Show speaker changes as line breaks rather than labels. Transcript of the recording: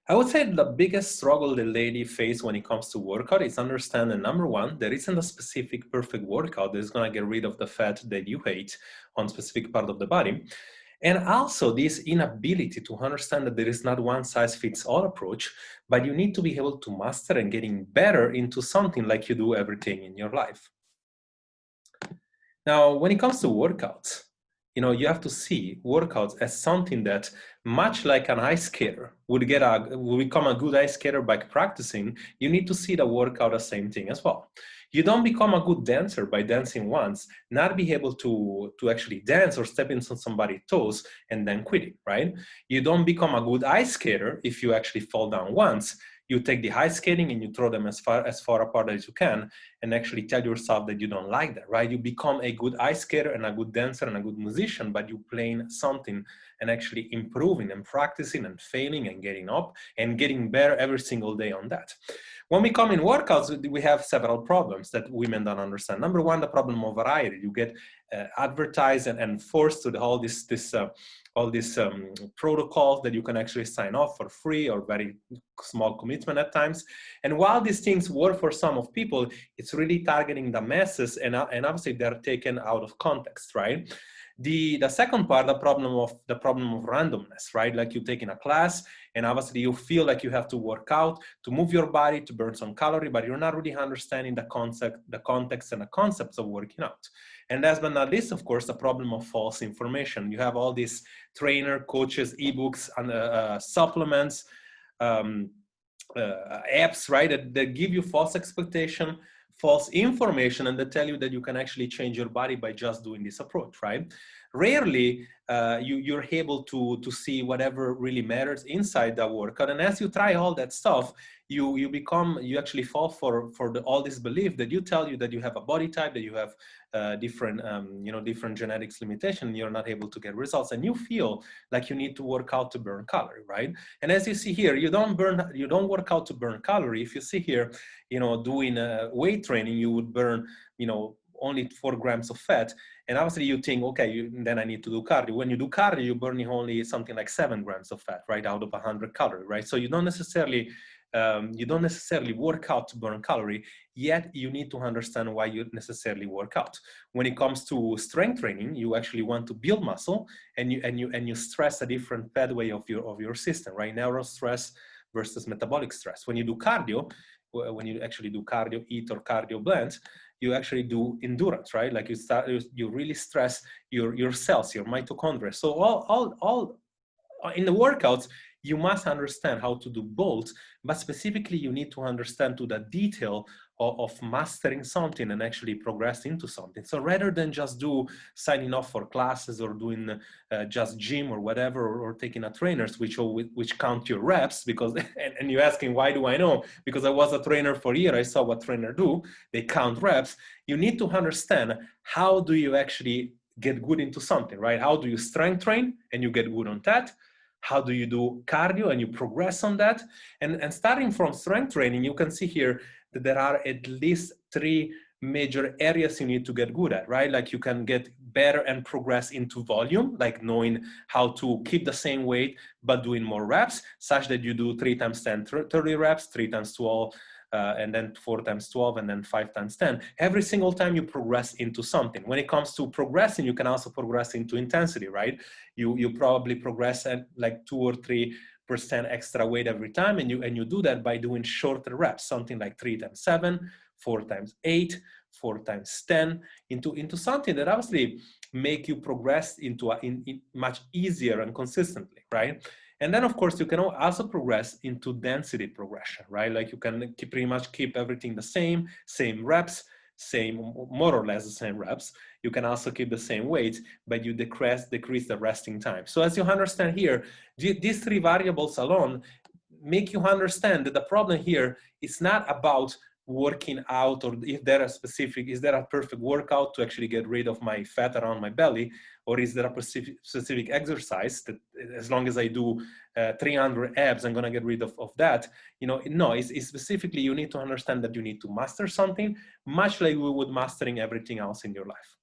I would say the biggest struggle the lady face when it comes to workout is understanding, number one, there isn't a specific perfect workout that's going to get rid of the fat that you hate on specific part of the body. And also this inability to understand that there is not one size fits all approach, but you need to be able to master and getting better into something like you do everything in your life. Now, when it comes to workouts, you have to see workouts as something that, much like an ice skater would become a good ice skater by practicing, you need to see the workout the same thing as well. You don't become a good dancer by dancing once, not be able to actually dance or step into somebody's toes and then quitting, right? You don't become a good ice skater if you actually fall down once. You take the ice skating and you throw them as far apart as you can and actually tell yourself that you don't like that, right? You become a good ice skater and a good dancer and a good musician, but you playing something and actually improving and practicing and failing and getting up and getting better every single day on that. When we come in workouts, we have several problems that women don't understand. Number one, the problem of variety. You get advertised and forced to all these protocols that you can actually sign off for free or very small commitment at times. And while these things work for some of people, it's really targeting the masses, and obviously they're taken out of context, right? The second part, the problem of randomness, right? Like you take in a class and obviously you feel like you have to work out to move your body to burn some calorie, but you're not really understanding the context and the concepts of working out. And last but not least, of course, the problem of false information. You have all these trainer, coaches, ebooks, and supplements, apps, right, that give you false expectation, false information, and they tell you that you can actually change your body by just doing this approach, right? Rarely you're able to see whatever really matters inside the workout. And as you try all that stuff, you actually fall for all this belief that you tell you that you have a body type, that you have different genetics limitation, you're not able to get results, and you feel like you need to work out to burn calorie, right? And as you see here, you don't work out to burn calorie. If you see here, doing weight training, you would burn, only 4 grams of fat. And obviously you think, okay, then I need to do cardio. When you do cardio, you're burning only something like 7 grams of fat, right, out of 100 calories, right? So you don't necessarily work out to burn calorie, yet you need to understand why you necessarily work out. When it comes to strength training, you actually want to build muscle, and you stress a different pathway of your system, right? Neural stress versus metabolic stress. When you do cardio, when you actually do cardio HIIT or cardio blends, you actually do endurance, right? Like you really stress your cells, your mitochondria. So all in the workouts, you must understand how to do both, but specifically you need to understand to the detail of mastering something and actually progress into something. So rather than just signing off for classes or doing just gym or whatever, or taking a trainers which count your reps, because and you're asking, why do I know? Because I was a trainer for a year, I saw what trainer do, they count reps. You need to understand, how do you actually get good into something, right? How do you strength train and you get good on that? How do you do cardio and you progress on that? And starting from strength training, you can see here that there are at least 3 major areas you need to get good at, right? Like you can get better and progress into volume, like knowing how to keep the same weight, but doing more reps, such that you do 3 times 10, 30 reps, 3 times 12, and then 4 times 12, and then 5 times 10. Every single time you progress into something. When it comes to progressing, you can also progress into intensity, right? You probably progress at like 2 or 3% extra weight every time, and you do that by doing shorter reps, something like 3 times 7, 4 times 8, 4 times 10, into something that obviously make you progress into much easier and consistently, right? And then, of course, you can also progress into density progression, right? Like you can pretty much keep everything the same reps, more or less the same reps. You can also keep the same weight, but you decrease the resting time. So as you understand here, these 3 variables alone make you understand that the problem here is not about working out, or if there is there a perfect workout to actually get rid of my fat around my belly, or is there a specific exercise that as long as I do 300 abs, I'm gonna get rid of that? No, it's specifically, you need to understand that you need to master something, much like we would mastering everything else in your life.